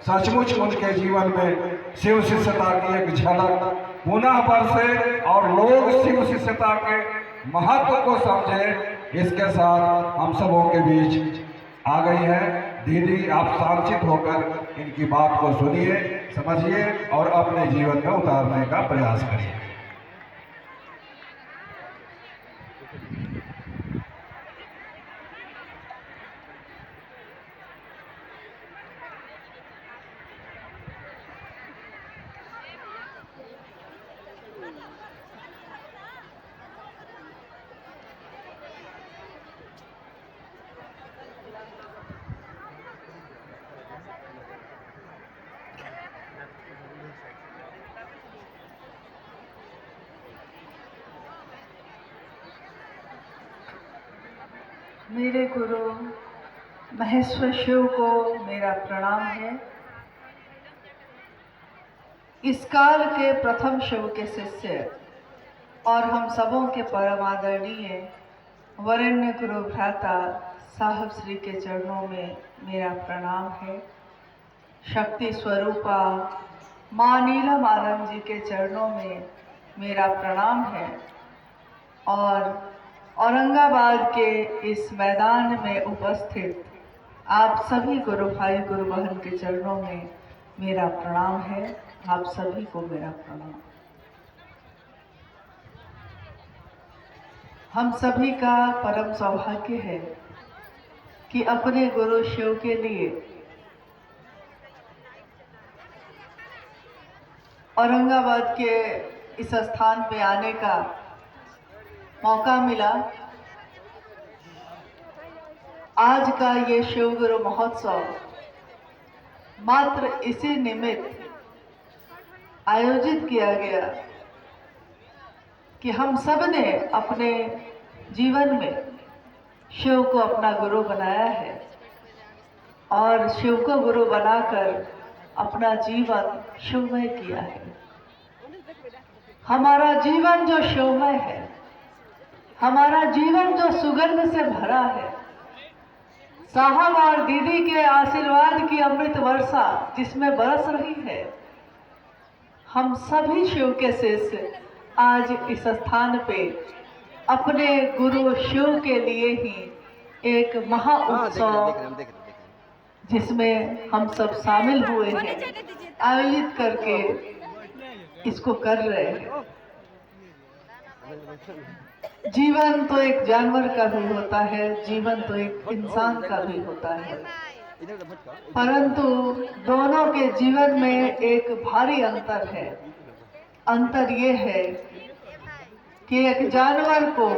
सचमुच उनके जीवन में शिव शिष्यता की एक झलक पुनः बरसे और लोग शिव शिष्यता के महत्व को समझें। इसके साथ हम सबों के बीच आ गई है दीदी। आप शांतित होकर इनकी बात को सुनिए, समझिए और अपने जीवन में उतारने का प्रयास करिए। मेरे गुरु महेश्वर शिव को मेरा प्रणाम है। इस काल के प्रथम शिव के शिष्य और हम सबों के परम आदरणीय वरेण्य गुरु भ्राता साहब श्री के चरणों में मेरा प्रणाम है। शक्ति स्वरूपा माँ नीलम आनंद जी के चरणों में मेरा प्रणाम है और औरंगाबाद के इस मैदान में उपस्थित आप सभी गुरु भाई गुरु बहन के चरणों में मेरा प्रणाम है। आप सभी को मेरा प्रणाम। हम सभी का परम सौभाग्य है कि अपने गुरु शिव के लिए औरंगाबाद के इस स्थान पे आने का मौका मिला। आज का ये शिव गुरु महोत्सव मात्र इसी निमित्त आयोजित किया गया कि हम सब ने अपने जीवन में शिव को अपना गुरु बनाया है और शिव को गुरु बनाकर अपना जीवन शिवमय किया है। हमारा जीवन जो शिवमय है, हमारा जीवन जो सुगंध से भरा है, साहब और दीदी के आशीर्वाद की अमृत वर्षा जिसमें बरस रही है, हम सभी शिव के शिष्य आज इस स्थान पे अपने गुरु शिव के लिए ही एक महा उत्सव जिसमें हम सब शामिल हुए हैं आयोजित करके इसको कर रहे हैं। जीवन तो एक जानवर का भी होता है, जीवन तो एक इंसान का भी होता है, परंतु दोनों के जीवन में एक भारी अंतर है। अंतर ये है कि एक जानवर को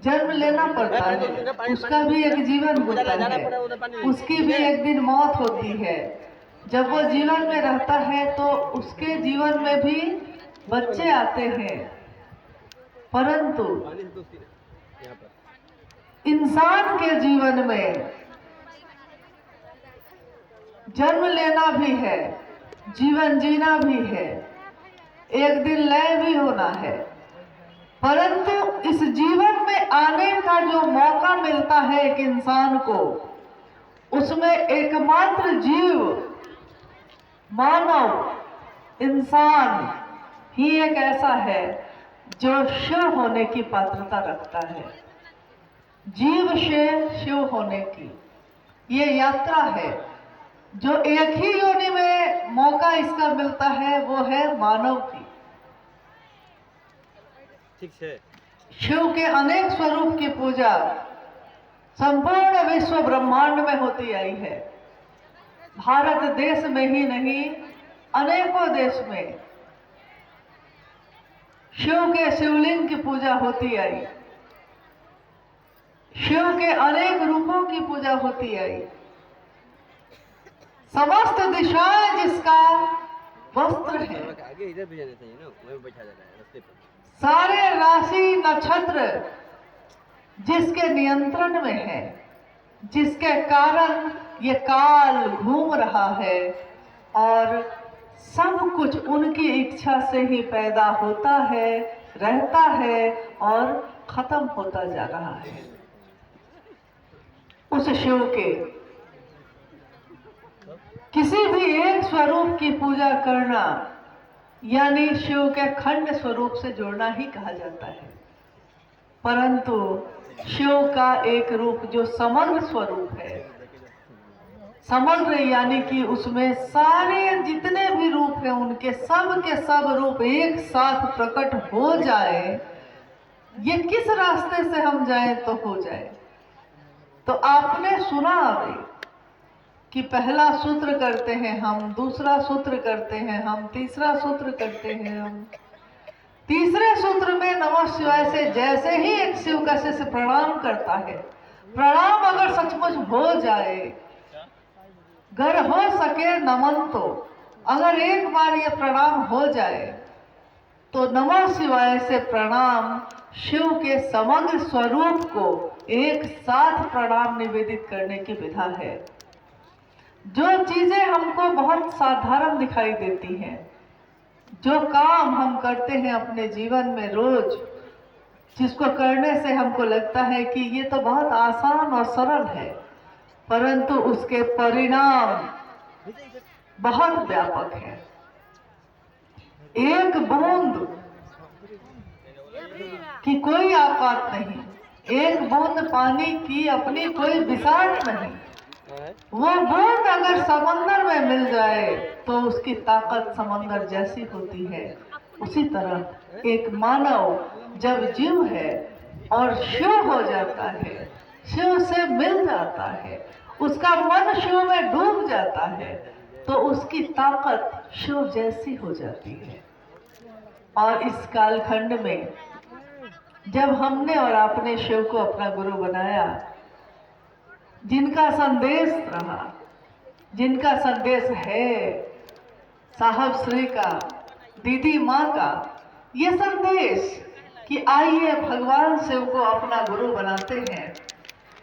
जन्म लेना पड़ता है, उसका भी एक जीवन होता है, उसकी भी एक दिन मौत होती है। जब वो जीवन में रहता है तो उसके जीवन में भी बच्चे आते हैं, परंतु इंसान के जीवन में जन्म लेना भी है, जीवन जीना भी है, एक दिन लय भी होना है, परंतु इस जीवन में आने का जो मौका मिलता है एक इंसान को, उसमें एकमात्र जीव मानव इंसान ही एक ऐसा है जो शिव होने की पात्रता रखता है। जीव से शिव होने की ये यात्रा है। जो एक ही योनि में मौका इसका मिलता है वो है मानव की। ठीक है। शिव के अनेक स्वरूप की पूजा संपूर्ण विश्व ब्रह्मांड में होती आई है। भारत देश में ही नहीं, अनेकों देश में शिव के शिवलिंग की पूजा होती आई, शिव के अनेक रूपों की पूजा होती आई। समस्त दिशाएं जिसका वस्त्र है, आगे इधर भी जाना चाहिए ना, वहीं बैठा जाता है रास्ते पर। सारे राशि नक्षत्र जिसके नियंत्रण में है, जिसके कारण ये काल घूम रहा है और सब कुछ उनकी इच्छा से ही पैदा होता है, रहता है और खत्म होता जा रहा है। उस शिव के किसी भी एक स्वरूप की पूजा करना यानी शिव के खंड स्वरूप से जोड़ना ही कहा जाता है। परंतु शिव का एक रूप जो समग्र स्वरूप है, समग्र यानी कि उसमें सारे जितने भी रूप हैं उनके सब के सब रूप एक साथ प्रकट हो जाए, ये किस रास्ते से हम जाएं तो हो जाए। तो आपने सुना अभी कि पहला सूत्र करते हैं हम, दूसरा सूत्र करते हैं हम, तीसरा सूत्र करते हैं हम। तीसरे सूत्र में नमः शिवाय से जैसे ही एक शिव का शिष्य प्रणाम करता है, प्रणाम अगर सचमुच हो जाए, घर हो सके नमन, तो अगर एक बार ये प्रणाम हो जाए तो नमः शिवाय से प्रणाम शिव के समग्र स्वरूप को एक साथ प्रणाम निवेदित करने की विधा है। जो चीजें हमको बहुत साधारण दिखाई देती हैं, जो काम हम करते हैं अपने जीवन में रोज, जिसको करने से हमको लगता है कि ये तो बहुत आसान और सरल है, परंतु उसके परिणाम बहुत व्यापक है। एक बूंद की कोई औकात नहीं, एक बूंद पानी की अपनी कोई विसात नहीं। वो बूंद अगर समंदर में मिल जाए तो उसकी ताकत समंदर जैसी होती है। उसी तरह एक मानव जब जीव है और शिव हो जाता है, शिव से मिल जाता है, उसका मन शिव में डूब जाता है, तो उसकी ताकत शिव जैसी हो जाती है। और इस कालखंड में जब हमने और आपने शिव को अपना गुरु बनाया, जिनका संदेश रहा, जिनका संदेश है साहब श्री का, दीदी माँ का, ये संदेश कि आइए भगवान शिव को अपना गुरु बनाते हैं,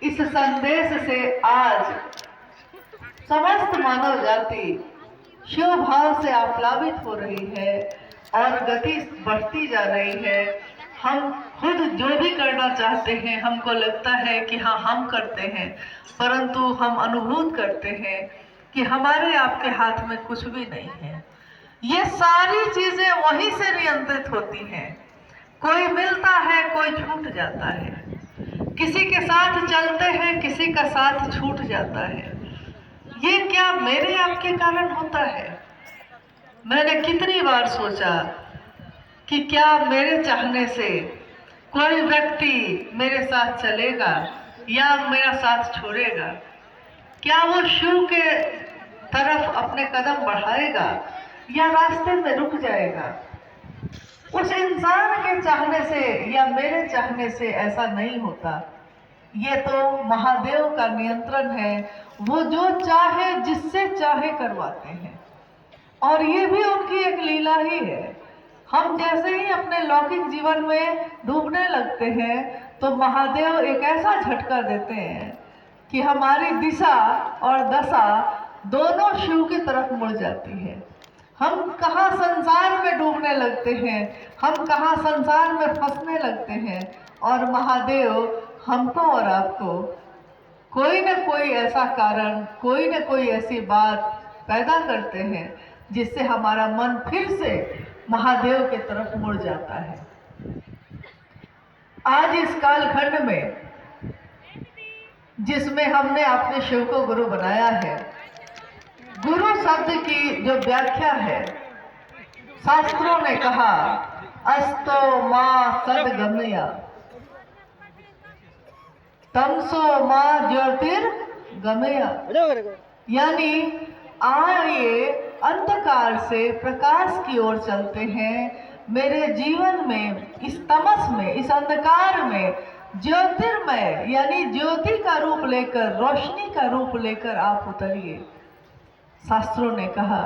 इस संदेश से आज समस्त मानव जाति शिव भाव से आप्लावित हो रही है और गति बढ़ती जा रही है। हम खुद जो भी करना चाहते हैं, हमको लगता है कि हाँ हम करते हैं, परंतु हम अनुभूत करते हैं कि हमारे आपके हाथ में कुछ भी नहीं है। ये सारी चीजें वहीं से नियंत्रित होती हैं। कोई मिलता है, कोई छूट जाता है, किसी के साथ चलते हैं, किसी का साथ छूट जाता है। ये क्या मेरे आपके कारण होता है? मैंने कितनी बार सोचा कि क्या मेरे चाहने से कोई व्यक्ति मेरे साथ चलेगा या मेरा साथ छोड़ेगा? क्या वो शिव के तरफ अपने कदम बढ़ाएगा या रास्ते में रुक जाएगा? उस इंसान के चाहने से या मेरे चाहने से ऐसा नहीं होता। ये तो महादेव का नियंत्रण है, वो जो चाहे जिससे चाहे करवाते हैं, और ये भी उनकी एक लीला ही है। हम जैसे ही अपने लौकिक जीवन में डूबने लगते हैं तो महादेव एक ऐसा झटका देते हैं कि हमारी दिशा और दशा दोनों शिव की तरफ मुड़ जाती है। हम कहाँ संसार में डूबने लगते हैं, हम कहाँ संसार में फंसने लगते हैं, और महादेव हमको और आपको कोई न कोई ऐसा कारण, कोई न कोई ऐसी बात पैदा करते हैं जिससे हमारा मन फिर से महादेव के तरफ मुड़ जाता है। आज इस कालखंड में जिसमें हमने अपने शिव को गुरु बनाया है, गुरु शब्द की जो व्याख्या है, शास्त्रों ने कहा अस्तो मां सदगमया तमसो मां ज्योतिर्गमया, यानी आइए अंधकार से प्रकाश की ओर चलते हैं। मेरे जीवन में इस तमस में, इस अंधकार में ज्योतिर्मय यानी ज्योति का रूप लेकर, रोशनी का रूप लेकर आप उतरिए, शास्त्रों ने कहा।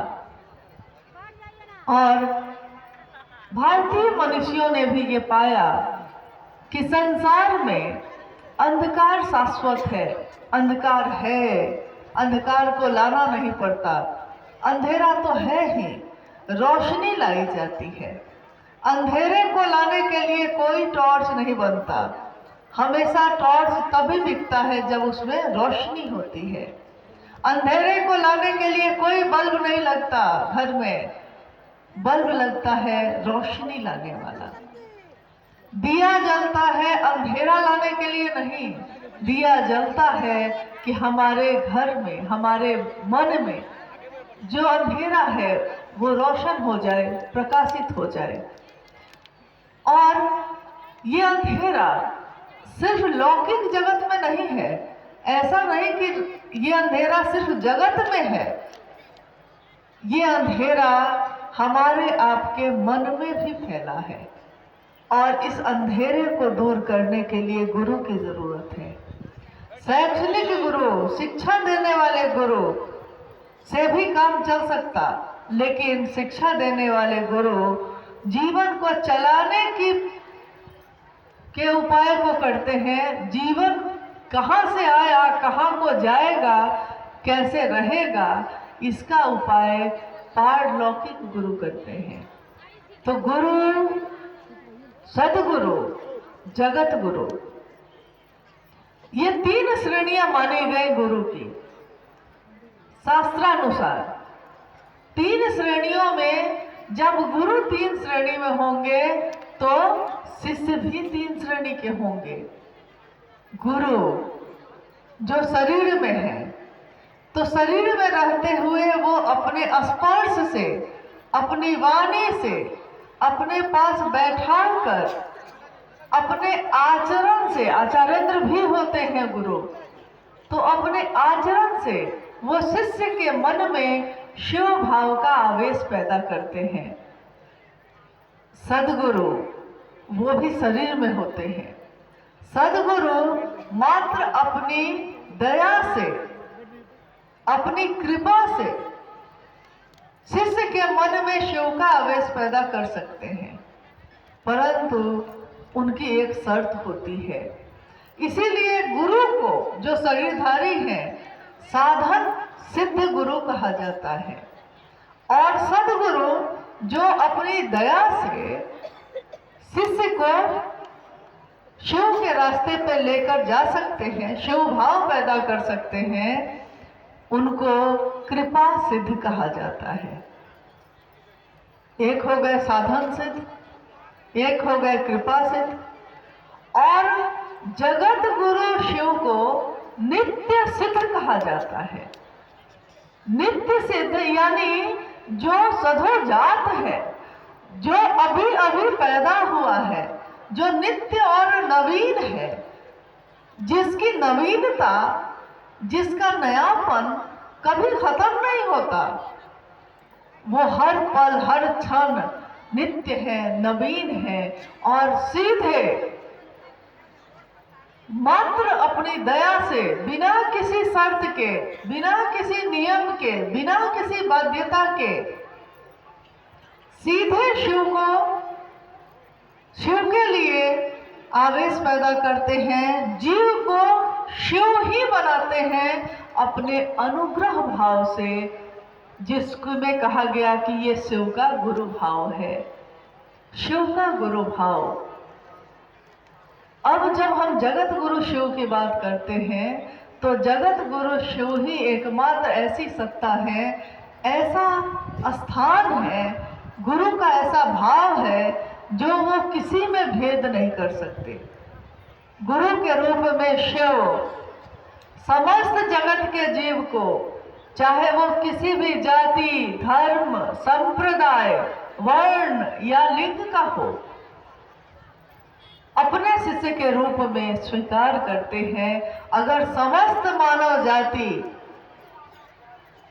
और भारतीय मनुष्यों ने भी ये पाया कि संसार में अंधकार शाश्वत है, अंधकार है, अंधकार को लाना नहीं पड़ता, अंधेरा तो है ही, रोशनी लाई जाती है। अंधेरे को लाने के लिए कोई टॉर्च नहीं बनता, हमेशा टॉर्च तभी दिखता है जब उसमें रोशनी होती है। अंधेरे को लाने के लिए कोई बल्ब नहीं लगता घर में, बल्ब लगता है रोशनी लाने वाला। दिया जलता है अंधेरा लाने के लिए नहीं, दिया जलता है कि हमारे घर में, हमारे मन में जो अंधेरा है वो रोशन हो जाए, प्रकाशित हो जाए। और ये अंधेरा सिर्फ लौकिक जगत में नहीं है, ऐसा नहीं कि ये अंधेरा सिर्फ जगत में है, ये अंधेरा हमारे आपके मन में भी फैला है। और इस अंधेरे को दूर करने के लिए गुरु की जरूरत है। शैक्षणिक गुरु, शिक्षा देने वाले गुरु से भी काम चल सकता, लेकिन शिक्षा देने वाले गुरु जीवन को चलाने के उपाय को करते हैं। जीवन कहाँ से आया, कहाँ को जाएगा, कैसे रहेगा, इसका उपाय पारलौकिक गुरु करते हैं। तो गुरु, सदगुरु, जगत गुरु, ये 3 श्रेणियां मानी गई गुरु की शास्त्रानुसार। 3 श्रेणियों में जब गुरु 3 श्रेणी में होंगे तो शिष्य भी 3 श्रेणी के होंगे। गुरु जो शरीर में है, तो शरीर में रहते हुए वो अपने स्पर्श से, अपनी वाणी से, अपने पास बैठाकर, अपने आचरण से, आचार्येंद्र भी होते हैं गुरु, तो अपने आचरण से वो शिष्य के मन में शिव भाव का आवेश पैदा करते हैं। सदगुरु वो भी शरीर में होते हैं। सदगुरु मात्र अपनी दया से, अपनी कृपा से शिष्य के मन में शिव का आवेश पैदा कर सकते हैं, परंतु उनकी एक शर्त होती है। इसीलिए गुरु को, जो शरीरधारी है, साधन सिद्ध गुरु कहा जाता है। और सदगुरु जो अपनी दया से शिष्य को शिव के रास्ते पर लेकर जा सकते हैं, शिव भाव पैदा कर सकते हैं, उनको कृपा सिद्ध कहा जाता है। एक हो गए साधन सिद्ध, एक हो गए कृपा सिद्ध। और जगत गुरु शिव को नित्य सिद्ध कहा जाता है। नित्य सिद्ध यानी जो सधोजात है, जो अभी अभी पैदा हुआ है, जो नित्य और नवीन है, जिसकी नवीनता, जिसका नयापन कभी खत्म नहीं होता, वो हर पल हर क्षण नित्य है, नवीन है। और सीधे मात्र अपनी दया से, बिना किसी शर्त के, बिना किसी नियम के, बिना किसी बाध्यता के, सीधे शिव के लिए आवेश पैदा करते हैं, जीव को शिव ही बनाते हैं अपने अनुग्रह भाव से, जिसको में कहा गया कि ये शिव का गुरु भाव है, शिव का गुरु भाव। अब जब हम जगत गुरु शिव की बात करते हैं, तो जगत गुरु शिव ही एकमात्र ऐसी सत्ता है, ऐसा स्थान है, गुरु का ऐसा भाव है जो वो किसी में भेद नहीं कर सकते। गुरु के रूप में शिव समस्त जगत के जीव को, चाहे वो किसी भी जाति, धर्म, संप्रदाय, वर्ण या लिंग का हो, अपने शिष्य के रूप में स्वीकार करते हैं। अगर समस्त मानव जाति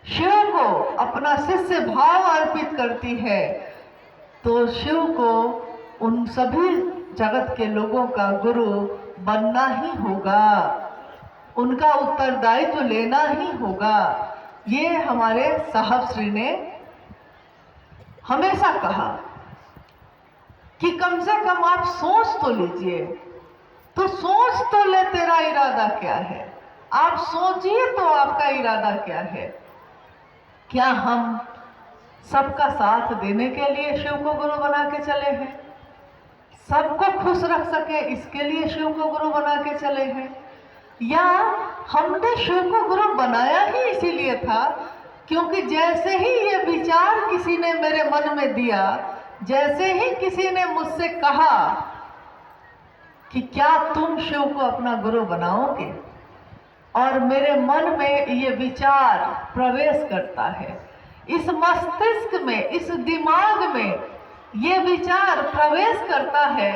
शिव को अपना शिष्य भाव अर्पित करती है, तो शिव को उन सभी जगत के लोगों का गुरु बनना ही होगा, उनका उत्तरदायित्व लेना ही होगा। ये हमारे साहब श्री ने हमेशा कहा कि कम से कम आप सोच तो लीजिए, तो सोच तो ले तेरा इरादा क्या है, आप सोचिए तो आपका इरादा क्या है। क्या हम सबका साथ देने के लिए शिव को गुरु बना के चले हैं? सबको खुश रख सके इसके लिए शिव को गुरु बना के चले हैं? या हमने शिव को गुरु बनाया ही इसीलिए था क्योंकि जैसे ही ये विचार किसी ने मेरे मन में दिया, जैसे ही किसी ने मुझसे कहा कि क्या तुम शिव को अपना गुरु बनाओगे, और मेरे मन में ये विचार प्रवेश करता है, इस मस्तिष्क में, इस दिमाग में ये विचार प्रवेश करता है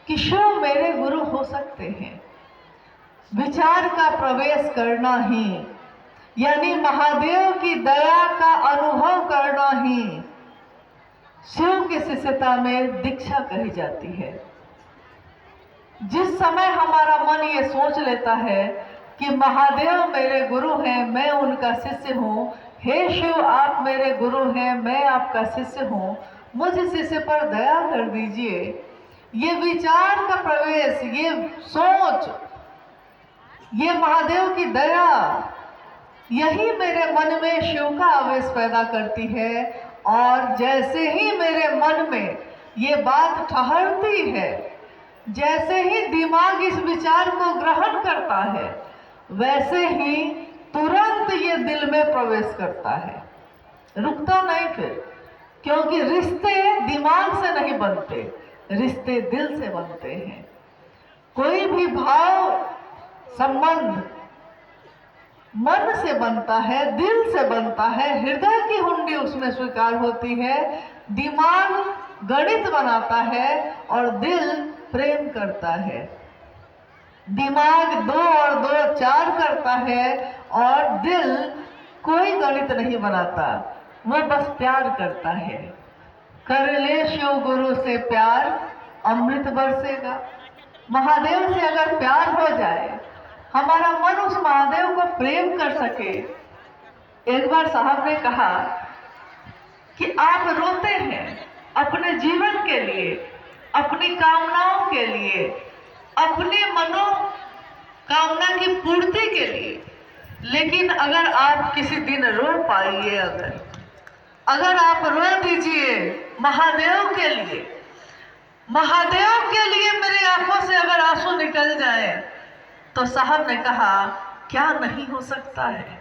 कि शिव मेरे गुरु हो सकते हैं। विचार का प्रवेश करना ही यानी महादेव की दया का अनुभव करना ही शिव की शिष्यता में दीक्षा कही जाती है। जिस समय हमारा मन ये सोच लेता है कि महादेव मेरे गुरु हैं, मैं उनका शिष्य हूँ, हे शिव आप मेरे गुरु हैं, मैं आपका शिष्य हूँ, मुझ शिष्य पर दया कर दीजिए, ये विचार का प्रवेश, ये सोच, ये महादेव की दया, यही मेरे मन में शिव का आवेश पैदा करती है। और जैसे ही मेरे मन में ये बात ठहरती है, जैसे ही दिमाग इस विचार को ग्रहण करता है, वैसे ही तुरंत ये दिल में प्रवेश करता है, रुकता नहीं फिर, क्योंकि रिश्ते दिमाग से नहीं बनते, रिश्ते दिल से बनते हैं। कोई भी भाव संबंध मन से बनता है, दिल से बनता है, हृदय की हुंडी उसमें स्वीकार होती है, दिमाग गणित बनाता है और दिल प्रेम करता है। दिमाग 2 और 2 4 करता है और दिल कोई गणित नहीं बनाता, वो बस प्यार करता है। कर ले शिव गुरु से प्यार, अमृत बरसेगा। महादेव से अगर प्यार हो जाए, हमारा मन उस महादेव को प्रेम कर सके। एक बार साहब ने कहा कि आप रोते हैं अपने जीवन के लिए, अपनी कामनाओं के लिए, अपने मनोकामना की पूर्ति के लिए, लेकिन अगर आप किसी दिन रो पाइए, अगर आप रो दीजिए महादेव के लिए, महादेव के लिए मेरी आंखों से अगर आंसू निकल जाए, तो साहब ने कहा क्या नहीं हो सकता है।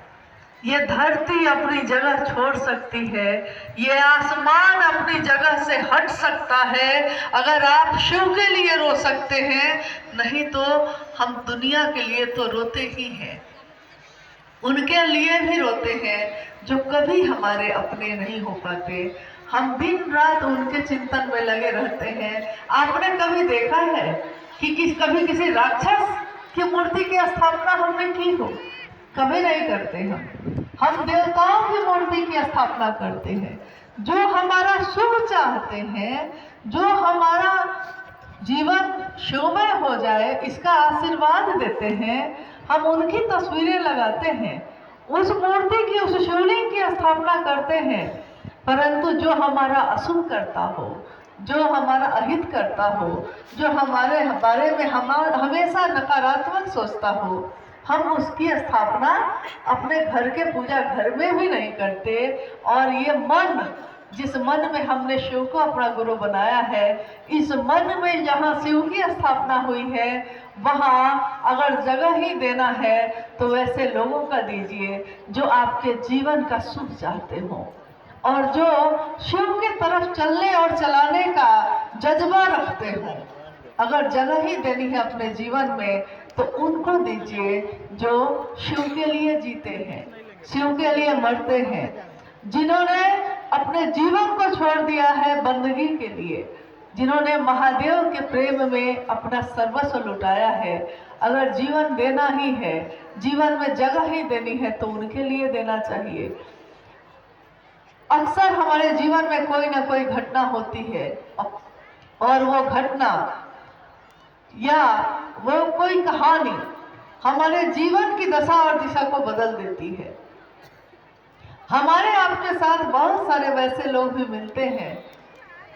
ये धरती अपनी जगह छोड़ सकती है, ये आसमान अपनी जगह से हट सकता है, अगर आप शिव के लिए रो सकते हैं, नहीं तो हम दुनिया के लिए तो रोते ही हैं, उनके लिए भी रोते हैं जो कभी हमारे अपने नहीं हो पाते। हम दिन रात उनके चिंतन में लगे रहते हैं। आपने कभी देखा है कि कभी किसी राक्षस की मूर्ति की स्थापना हमने की हो? कभी नहीं करते। हम देवताओं की मूर्ति की स्थापना करते हैं, जो हमारा शुभ चाहते हैं, जो हमारा जीवन शिवमय हो जाए इसका आशीर्वाद देते हैं। हम उनकी तस्वीरें लगाते हैं, उस मूर्ति की, उस शिवलिंग की स्थापना करते हैं। परंतु जो हमारा अशुभ करता हो, जो हमारा अहित करता हो, जो हमारे बारे में हमेशा नकारात्मक सोचता हो, हम उसकी स्थापना अपने घर के पूजा घर में भी नहीं करते। और ये मन, जिस मन में हमने शिव को अपना गुरु बनाया है, इस मन में जहाँ शिव की स्थापना हुई है, वहाँ अगर जगह ही देना है तो वैसे लोगों का दीजिए जो आपके जीवन का सुख चाहते हो और जो शिव की तरफ चलने और चलाने का जज्बा रखते हो। अगर जगह ही देनी है अपने जीवन में तो उनको दीजिए जो शिव के लिए जीते हैं, शिव के लिए मरते हैं, जिन्होंने अपने जीवन को छोड़ दिया है बंदगी के लिए, जिन्होंने महादेव के प्रेम में अपना सर्वस्व लुटाया है। अगर जीवन देना ही है, जीवन में जगह ही देनी है तो उनके लिए देना चाहिए। अक्सर हमारे जीवन में कोई ना कोई घटना होती है और वो घटना या वो कोई कहानी हमारे जीवन की दशा और दिशा को बदल देती है। हमारे आपके साथ बहुत सारे वैसे लोग भी मिलते हैं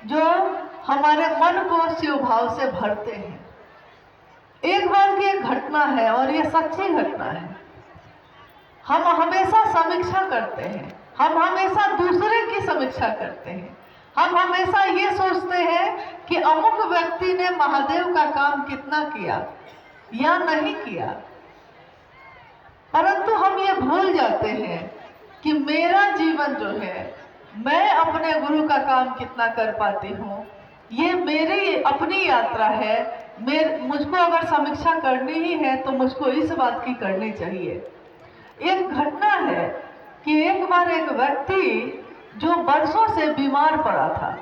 जो हमारे मन को शिव भाव से भरते हैं। एक बार की एक घटना है और ये सच्ची घटना है। हम हमेशा समीक्षा करते हैं, हम हमेशा दूसरे की समीक्षा करते हैं, हम हमेशा ये सोचते हैं कि अमुक व्यक्ति ने महादेव का काम कितना किया या नहीं किया, परंतु हम ये भूल जाते हैं कि मेरा जीवन जो है, मैं अपने गुरु का काम कितना कर पाती हूँ, ये मेरी अपनी यात्रा है। मुझको अगर समीक्षा करनी ही है तो मुझको इस बात की करनी चाहिए। एक घटना है कि एक बार एक व्यक्ति जो वर्षों से बीमार पड़ा था,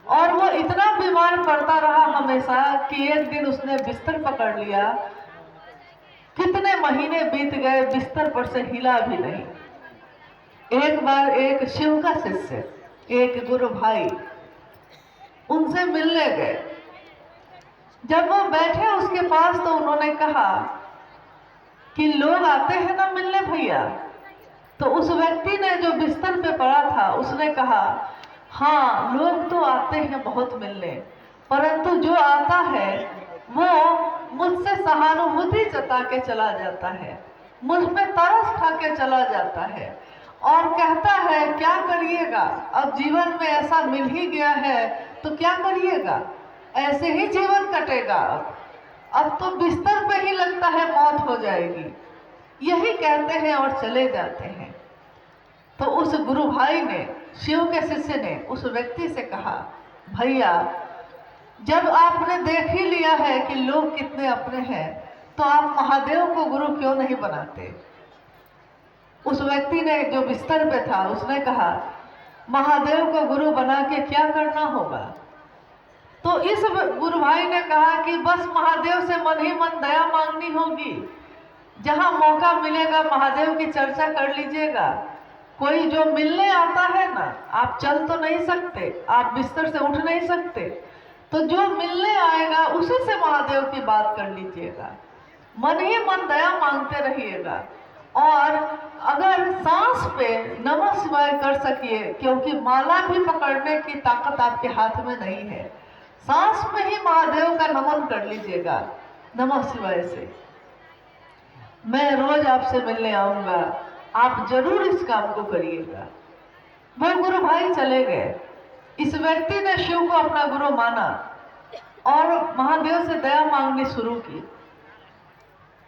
और वो इतना बीमार पड़ता रहा हमेशा कि एक दिन उसने बिस्तर पकड़ लिया। कितने महीने बीत गए, बिस्तर पर से हिला भी नहीं। एक बार एक शिव का शिष्य, एक गुरु भाई, उनसे मिलने गए। जब वो बैठे उसके पास तो उन्होंने कहा कि लोग आते हैं ना मिलने भैया। तो उस व्यक्ति ने जो बिस्तर पे पड़ा था उसने कहा, हाँ लोग तो आते हैं बहुत मिलने, परंतु जो आता है वो मुझसे सहानुभूति जता के चला जाता है, मुझ पे तरस खा के चला जाता है और कहता है क्या करिएगा, अब जीवन में ऐसा मिल ही गया है तो क्या करिएगा, ऐसे ही जीवन कटेगा, अब तो बिस्तर पे ही लगता है मौत हो जाएगी, यही कहते हैं और चले जाते हैं। तो उस गुरु भाई ने, शिव के शिष्य ने उस व्यक्ति से कहा, भैया जब आपने देख ही लिया है कि लोग कितने अपने हैं तो आप महादेव को गुरु क्यों नहीं बनाते। उस व्यक्ति ने जो बिस्तर पे था उसने कहा, महादेव को गुरु बना के क्या करना होगा। तो इस गुरु भाई ने कहा कि बस महादेव से मन ही मन दया मांगनी होगी, जहां मौका मिलेगा महादेव की चर्चा कर लीजिएगा। कोई जो मिलने आता है ना, आप चल तो नहीं सकते, आप बिस्तर से उठ नहीं सकते, तो जो मिलने आएगा उसी से महादेव की बात कर लीजिएगा, मन ही मन दया मांगते रहिएगा। और अगर सांस पे नमः शिवाय कर सकिए, क्योंकि माला भी पकड़ने की ताकत आपके हाथ में नहीं है, सांस में ही महादेव का नमन कर लीजिएगा नमः शिवाय से। मैं रोज आपसे मिलने आऊंगा, आप जरूर इस काम को करिएगा। वो गुरु भाई चले गए। इस व्यक्ति ने शिव को अपना गुरु माना और महादेव से दया मांगनी शुरू की।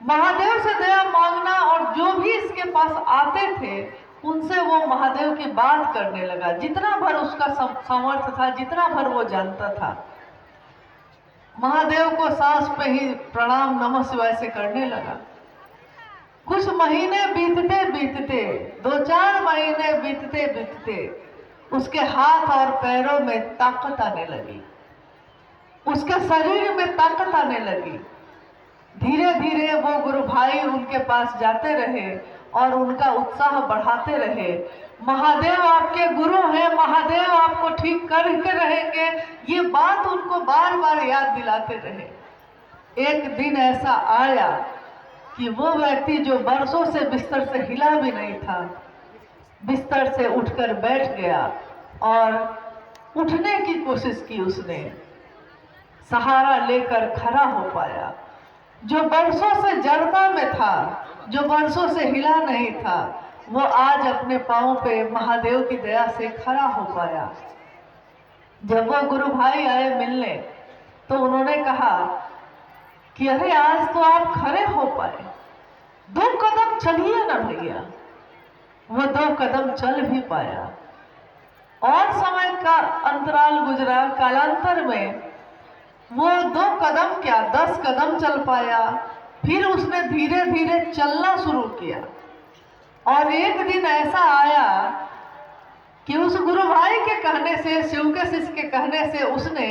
महादेव से दया मांगना, और जो भी इसके पास आते थे उनसे वो महादेव की बात करने लगा, जितना भर उसका सामर्थ्य था, जितना भर वो जानता था। महादेव को सांस पे ही प्रणाम नमः शिवाय से करने लगा। कुछ महीने बीतते बीतते, 2-4 महीने बीतते बीतते उसके हाथ और पैरों में ताकत आने लगी, उसके शरीर में ताकत आने लगी। धीरे धीरे वो गुरु भाई उनके पास जाते रहे और उनका उत्साह बढ़ाते रहे। महादेव आपके गुरु हैं, महादेव आपको ठीक करके रहेंगे, ये बात उनको बार बार याद दिलाते रहे। एक दिन ऐसा आया कि वो व्यक्ति जो वर्षों से बिस्तर से हिला भी नहीं था, बिस्तर से उठकर बैठ गया और उठने की कोशिश की उसने, सहारा लेकर खड़ा हो पाया। जो वर्षों से जड़ता में था, जो वर्षों से हिला नहीं था, वो आज अपने पांव पे महादेव की दया से खड़ा हो पाया। जब वो गुरु भाई आए मिलने तो उन्होंने कहा कि अरे आज तो आप खड़े हो पाए, 2 कदम चलिए ना भैया। वो 2 कदम चल भी पाया और समय का अंतराल गुजरा। कालांतर में वो 2 कदम क्या 10 कदम चल पाया। फिर उसने धीरे धीरे चलना शुरू किया और एक दिन ऐसा आया कि उस गुरु भाई के कहने से, शिव के शिष्य के कहने से उसने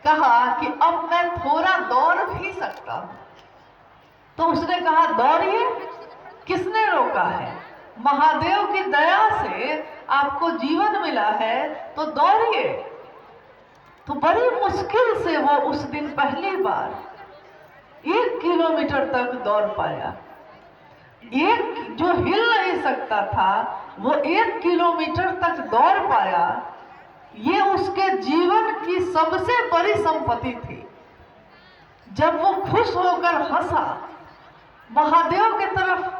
कहा कि अब मैं थोड़ा दौड़ भी सकता हूं। तो उसने कहा दौड़िए, किसने रोका है? महादेव की दया से आपको जीवन मिला है तो दौड़िए। तो बड़ी मुश्किल से वो उस दिन पहली बार 1 किलोमीटर तक दौड़ पाया। एक जो हिल नहीं सकता था वो 1 किलोमीटर तक दौड़ पाया। ये उसके जीवन की सबसे बड़ी संपत्ति थी। जब वो खुश होकर हंसा, महादेव की तरफ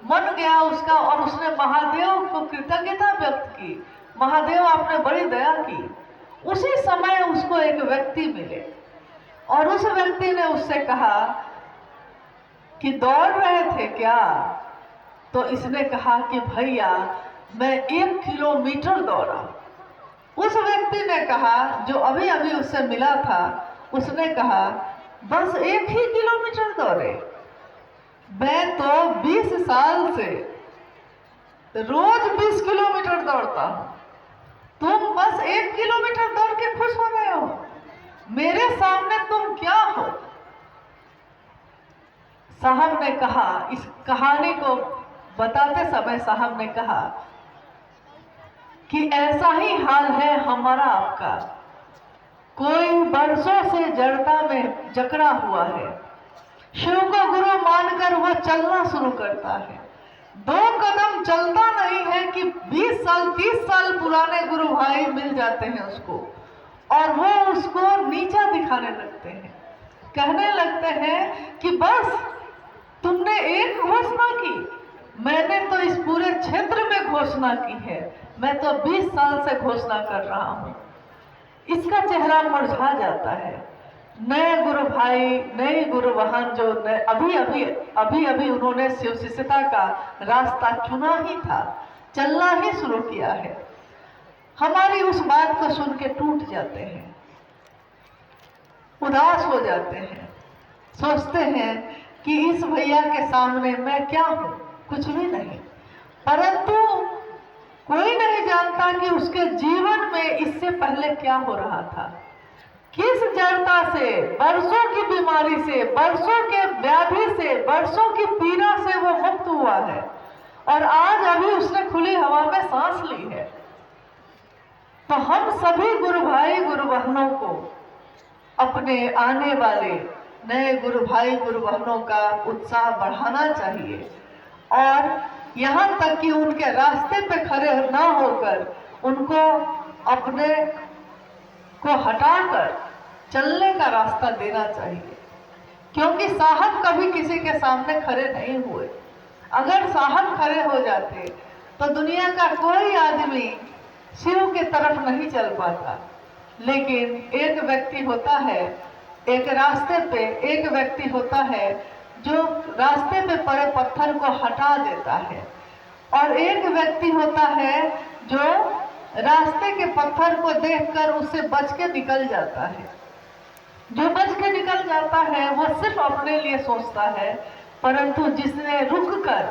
मन गया उसका और उसने महादेव को कृतज्ञता व्यक्त की, महादेव आपने बड़ी दया की। उसी समय उसको एक व्यक्ति मिले और उस व्यक्ति ने उससे कहा कि दौड़ रहे थे क्या? तो इसने कहा कि भैया मैं 1 किलोमीटर दौड़ा। उस व्यक्ति ने कहा, जो अभी अभी उससे मिला था, उसने कहा बस 1 ही किलोमीटर दौड़े? मैं तो 20 साल से रोज 20 किलोमीटर दौड़ता हूं, तुम बस 1 किलोमीटर दौड़ के खुश हो रहे हो? मेरे सामने तुम क्या हो? साहब ने कहा, इस कहानी को बताते समय साहब ने कहा कि ऐसा ही हाल है हमारा आपका। कोई बरसों से जड़ता में जकड़ा हुआ है, शिव को गुरु मानकर वो चलना शुरू करता है। 2 कदम चलता नहीं है कि 20 साल 30 साल पुराने गुरु भाई मिल जाते हैं उसको, और वो उसको नीचा दिखाने लगते हैं। कहने लगते हैं कि बस तुमने एक घोषणा की, मैंने तो इस पूरे क्षेत्र में घोषणा की है, मैं तो 20 साल से घोषणा कर रहा हूं। इसका चेहरा मुरझा जाता है। नए गुरु भाई, नए गुरु वाहन जो अभी अभी उन्होंने शिव शिष्यता का रास्ता चुना ही था, चलना ही शुरू किया है, हमारी उस बात को सुन के टूट जाते हैं, उदास हो जाते हैं, सोचते हैं कि इस भैया के सामने मैं क्या हूं, कुछ भी नहीं। परंतु कोई नहीं जानता कि उसके जीवन में इससे पहले क्या हो रहा था, किस जड़ता से, बरसों की बीमारी से, बरसों के व्याधि से, बरसों की पीड़ा से वो मुक्त हुआ है, और आज अभी उसने खुली हवा में सांस ली है। तो हम सभी गुरु भाई गुरु बहनों को अपने आने वाले नए गुरु भाई गुरु बहनों का उत्साह बढ़ाना चाहिए, और यहाँ तक कि उनके रास्ते पे खड़े ना होकर उनको अपने को हटाकर चलने का रास्ता देना चाहिए। क्योंकि साहब कभी किसी के सामने खड़े नहीं हुए। अगर साहब खड़े हो जाते तो दुनिया का कोई आदमी शिव के तरफ नहीं चल पाता। लेकिन एक व्यक्ति होता है, एक रास्ते पे एक व्यक्ति होता है जो रास्ते पे पड़े पत्थर को हटा देता है, और एक व्यक्ति होता है जो रास्ते के पत्थर को देखकर उससे बच के निकल जाता है। जो बच के निकल जाता है वो सिर्फ अपने लिए सोचता है, परंतु जिसने रुककर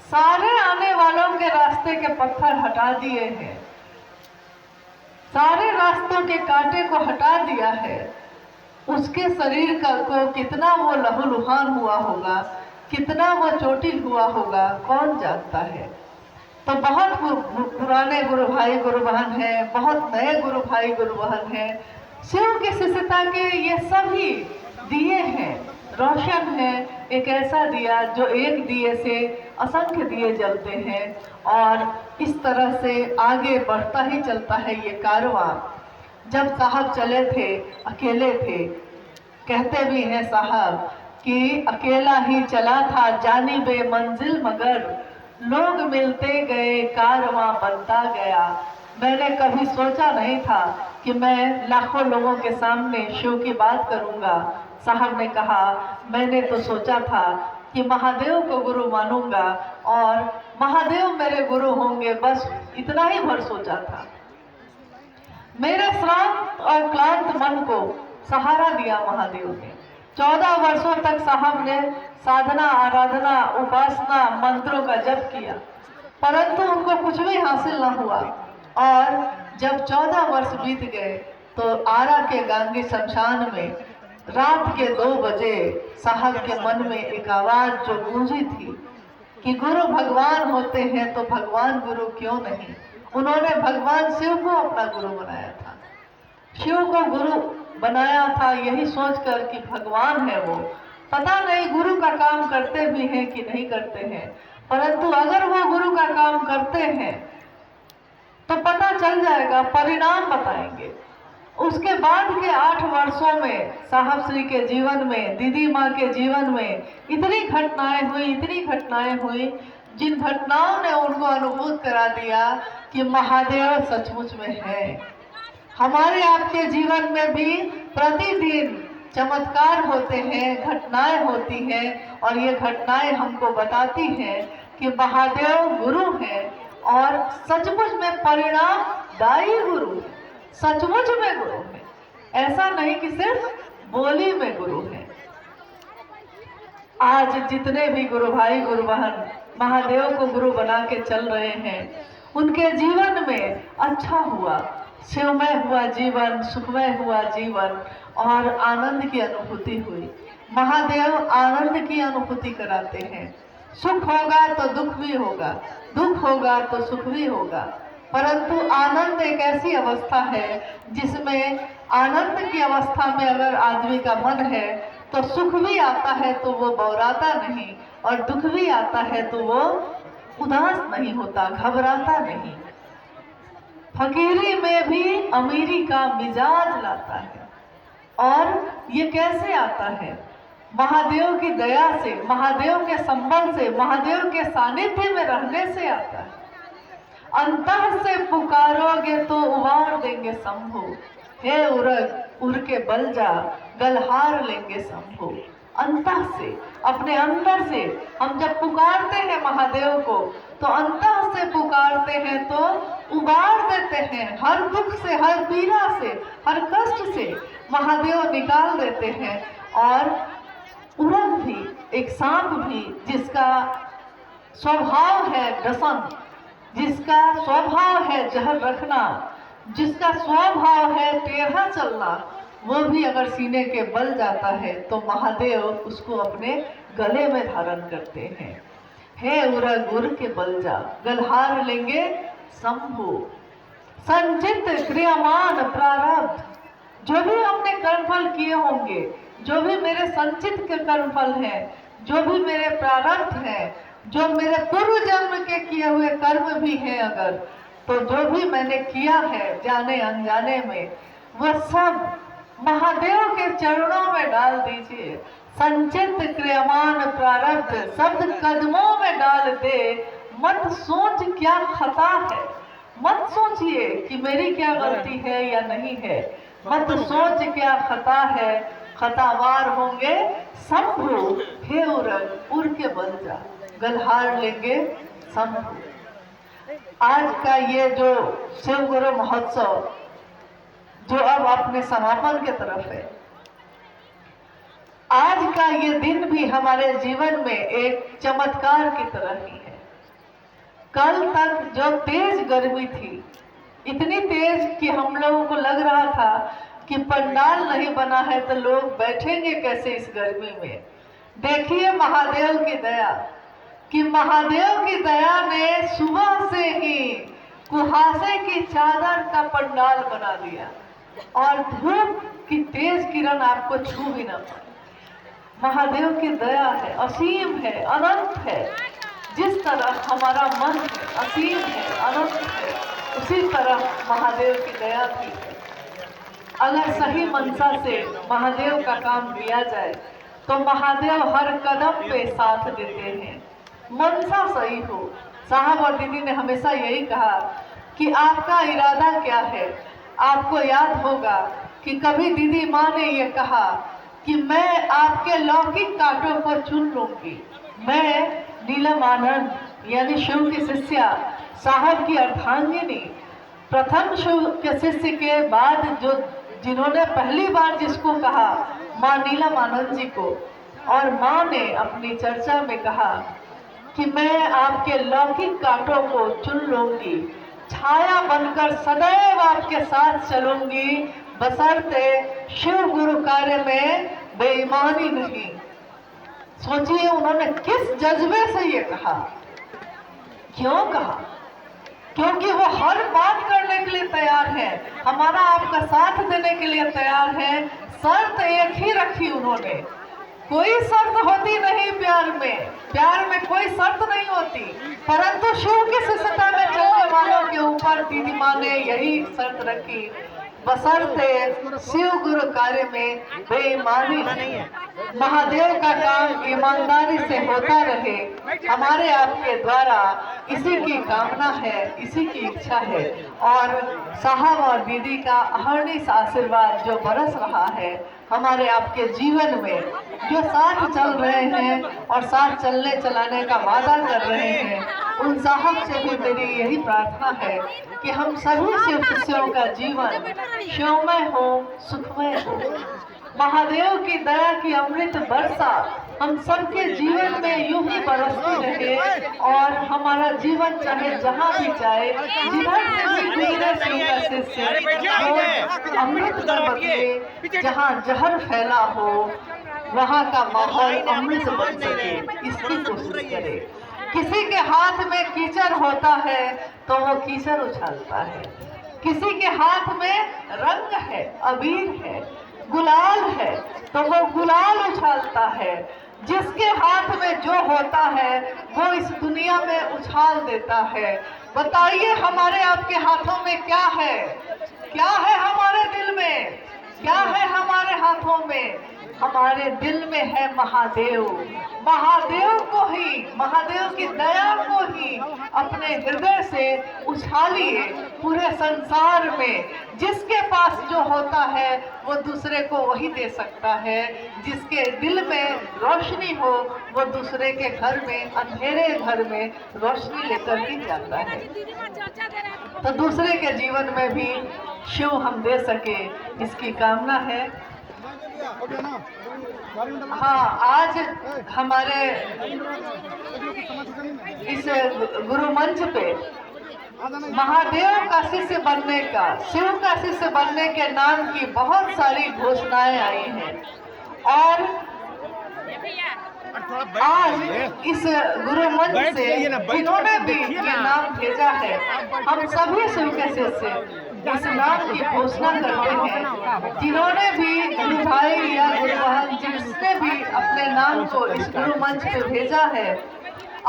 सारे आने वालों के रास्ते के पत्थर हटा दिए हैं, सारे रास्तों के कांटे को हटा दिया है, उसके शरीर को कितना वो लहूलुहान हुआ होगा, कितना वो चोटिल हुआ होगा, कौन जानता है। तो बहुत पुराने गुरु भाई गुरु बहन हैं, बहुत नए गुरु भाई गुरु बहन हैं। शिव की शिष्यता के ये सभी दिए हैं, रोशन है, एक ऐसा दिया जो एक दिए से असंख्य दिए जलते हैं, और इस तरह से आगे बढ़ता ही चलता है ये कारवां। जब साहब चले थे, अकेले थे, कहते भी हैं साहब कि अकेला ही चला था जानी बेमंजिल, मगर लोग मिलते गए कारवां बनता गया। मैंने कभी सोचा नहीं था कि मैं लाखों लोगों के सामने शिव की बात करूंगा। साहब ने कहा, मैंने तो सोचा था कि महादेव को गुरु मानूंगा और महादेव मेरे गुरु होंगे, बस इतना ही भर सोचा था। मेरे श्रांत और क्लांत मन को सहारा दिया महादेव ने। 14 वर्षों तक साहब ने साधना, आराधना, उपासना, मंत्रों का जप किया, परंतु उनको कुछ भी हासिल न हुआ। और जब 14 वर्ष बीत गए तो आरा के गांगी शमशान में रात के 2 बजे साहब के मन में एक आवाज जो गूंजी थी कि गुरु भगवान होते हैं तो भगवान गुरु क्यों नहीं। उन्होंने भगवान शिव को अपना गुरु बनाया था, शिव को गुरु बनाया था यही सोचकर कि भगवान है वो। पता नहीं गुरु का काम करते भी हैं कि नहीं करते हैं, परंतु अगर वो गुरु का काम करते हैं तो पता चल जाएगा, परिणाम बताएंगे। उसके बाद के 8 वर्षों में साहब श्री के जीवन में, दीदी माँ के जीवन में इतनी घटनाएं हुई जिन घटनाओं ने उनको अनुभूत करा दिया कि महादेव सचमुच में है। हमारे आपके जीवन में भी प्रतिदिन चमत्कार होते हैं, घटनाएं होती हैं, और ये घटनाएं हमको बताती हैं कि महादेव गुरु हैं और सचमुच में परिणामदायी गुरु है, सचमुच में गुरु है। ऐसा नहीं कि सिर्फ बोली में गुरु है। आज जितने भी गुरु भाई गुरु बहन महादेव को गुरु बना के चल रहे हैं, उनके जीवन में अच्छा हुआ, शिवमय हुआ जीवन, सुखमय हुआ जीवन और आनंद की अनुभूति हुई। महादेव आनंद की अनुभूति कराते हैं। सुख होगा तो दुख भी होगा, दुख होगा तो सुख भी होगा, परंतु आनंद एक ऐसी अवस्था है जिसमें आनंद की अवस्था में अगर आदमी का मन है तो सुख भी आता है तो वो बौराता नहीं, और दुख भी आता है तो वो उदास नहीं होता, घबराता नहीं। फकीरी में भी अमीरी का मिजाज लाता है। और ये कैसे आता है? महादेव की दया से, महादेव के संबल से, महादेव के सानिध्य में रहने से आता है। अंतः से पुकारोगे तो उबार देंगे शंभु, हे उरग उर के बल जा गलहार लेंगे शंभु। अंतः से, अपने अंदर से हम जब पुकारते हैं महादेव को तो अंतः से पुकारते हैं तो उबार देते हैं। हर दुख से, हर पीड़ा से, हर कष्ट से महादेव निकाल देते हैं। और उरग भी, एक सांप भी जिसका स्वभाव है डसन, जिसका स्वभाव है जहर रखना, जिसका स्वभाव है टेढ़ा चलना, वो भी अगर सीने के बल जाता है तो महादेव उसको अपने गले में धारण करते हैं। हे उरग उर के बल जा गलहार लेंगे शंभु। संचित क्रियामान प्रारब्ध, जो भी हमने कर्मफल किए होंगे, जो भी मेरे संचित के कर्मफल हैं, जो भी मेरे प्रारब्ध हैं, जो मेरे पूर्व जन्म के किए हुए कर्म भी हैं, अगर तो जो भी मैंने किया है जाने अनजाने में, वह सब महादेव के चरणों में डाल दीजिए। संचित क्रियमान प्रारब्ध शब्द कदमों में डाल दे। मत सोच क्या खता है, मत सोचिए कि मेरी क्या गलती है या नहीं है, मत सोच क्या खता है, खतावार होंगे शंभु। हे उरग उर के बल जा गलहार लेंगे शंभु। आज का ये जो शिव गुरु महोत्सव जो अब अपने समापन के तरफ है, आज का ये दिन भी हमारे जीवन में एक चमत्कार की तरह ही है। कल तक जो तेज गर्मी थी, इतनी तेज कि हम लोगों को लग रहा था कि पंडाल नहीं बना है तो लोग बैठेंगे कैसे इस गर्मी में। देखिए महादेव की दया, कि महादेव की दया ने सुबह से ही कुहासे की चादर का पंडाल बना दिया और धूप की तेज किरण आपको छू भी न पाए। महादेव की दया है, असीम है, अनंत है। जिस तरह हमारा मन है, असीम है, अनंत है, उसी तरह महादेव की दया भी है। अगर सही मनसा से महादेव का काम किया जाए तो महादेव हर कदम पे साथ देते हैं। मनसा सही हो। साहब और दीदी ने हमेशा यही कहा कि आपका इरादा क्या है। आपको याद होगा कि कभी दीदी माँ ने ये कहा कि मैं आपके लौकिक कांटों को चुन लूंगी। मैं नीलम आनंद यानी शिव की शिष्या, साहब की अर्धांगिनी, प्रथम शिव के शिष्य के बाद जो जिन्होंने पहली बार जिसको कहा माँ नीलम आनंद जी को, और माँ ने अपनी चर्चा में कहा कि मैं आपके लौकिक कांटों को चुन लूंगी, छाया बनकर सदैव आपके साथ चलूंगी, बशर्ते शिव गुरु कार्य में बेईमानी नहीं। सोचिए उन्होंने किस जज्बे से ये कहा। क्यों कहा? क्योंकि वो हर बात करने के लिए तैयार है, हमारा आपका साथ देने के लिए तैयार है। शर्त एक ही रखी उन्होंने, कोई शर्त होती नहीं प्यार में कोई शर्त नहीं होती, परंतु शिव की शिष्यता में चलने वालों के ऊपर दीदी माँ ने यही शर्त रखी, बशर्ते शिव गुरु कार्य में बेईमानी नहीं है। महादेव का काम ईमानदारी से होता रहे, हमारे आपके द्वारा इसी की कामना है, इसी की इच्छा है। और साहब और दीदी का अहर्निश आशीर्वाद जो बरस रहा है हमारे आपके जीवन में जो साथ चल रहे हैं और साथ चलने चलाने का वादा कर रहे हैं, उन साहब से भी मेरी यही प्रार्थना है कि हम सभी शिव शिष्यों का जीवन शिवमय हो, सुखमय हो। महादेव की दया की अमृत वर्षा हम सबके जीवन में यूं ही बरसती रहे और हमारा जीवन चाहे जहाँ भी जाए, जिधर से भी गुजरे शिव का शिष्य वो अमृत में बदले, जहाँ जहर फैला हो वहाँ का माहौल अमृत बन सके, इसकी कोशिश करे। किसी के हाथ में कीचड़ होता है तो वो कीचड़ उछालता है, किसी के हाथ में रंग है, अबीर है, गुलाल है तो वो गुलाल उछालता है। जिसके हाथ में जो होता है वो इस दुनिया में उछाल देता है। बताइए हमारे आपके हाथों में क्या है? क्या है हमारे दिल में? क्या है हमारे हाथों में? हमारे दिल में है महादेव। महादेव को ही, महादेव की दया को ही अपने हृदय से उछालिए पूरे संसार में। जिसके पास जो होता है वो दूसरे को वही दे सकता है। जिसके दिल में रोशनी हो वो दूसरे के घर में, अंधेरे घर में रोशनी लेकर ही जाता है। तो दूसरे के जीवन में भी शिव हम दे सके, इसकी कामना है। हाँ, आज हमारे इस गुरु मंच पे महादेव का शिष्य बनने का, शिव का शिष्य बनने के नाम की बहुत सारी घोषणाएं आई हैं और आज इस गुरु मंच से जिन्होंने भी ये नाम भेजा है, हम सभी शिव के शिष्य इस नाम की घोषणा करते हैं। जिन्होंने भी गुरु भाई या गुरु बहन जिसने भी अपने नाम को इस गुरु मंच पे भेजा है,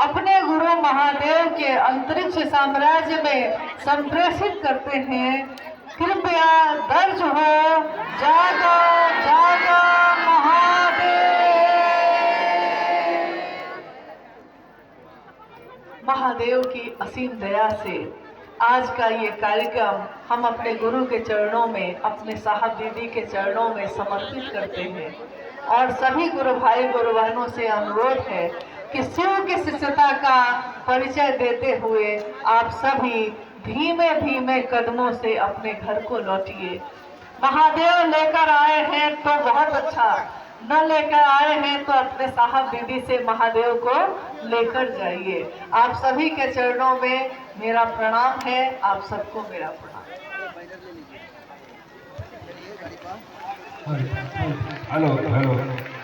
अपने गुरु महादेव के अंतरिक्ष साम्राज्य में संप्रेषित करते हैं। कृपया दर्ज हो, जागो जागो महादेव। महादेव की असीम दया से आज का ये कार्यक्रम हम अपने गुरु के चरणों में, अपने साहब दीदी के चरणों में समर्पित करते हैं और सभी गुरु भाई गुरु बहनों से अनुरोध है कि शिव की शिष्यता का परिचय देते हुए आप सभी धीमे धीमे कदमों से अपने घर को लौटिए। महादेव लेकर आए हैं तो बहुत अच्छा, न लेकर आए हैं तो अपने साहब दीदी से महादेव को लेकर जाइए। आप सभी के चरणों में मेरा प्रणाम है, आप सबको मेरा प्रणाम। Hello hello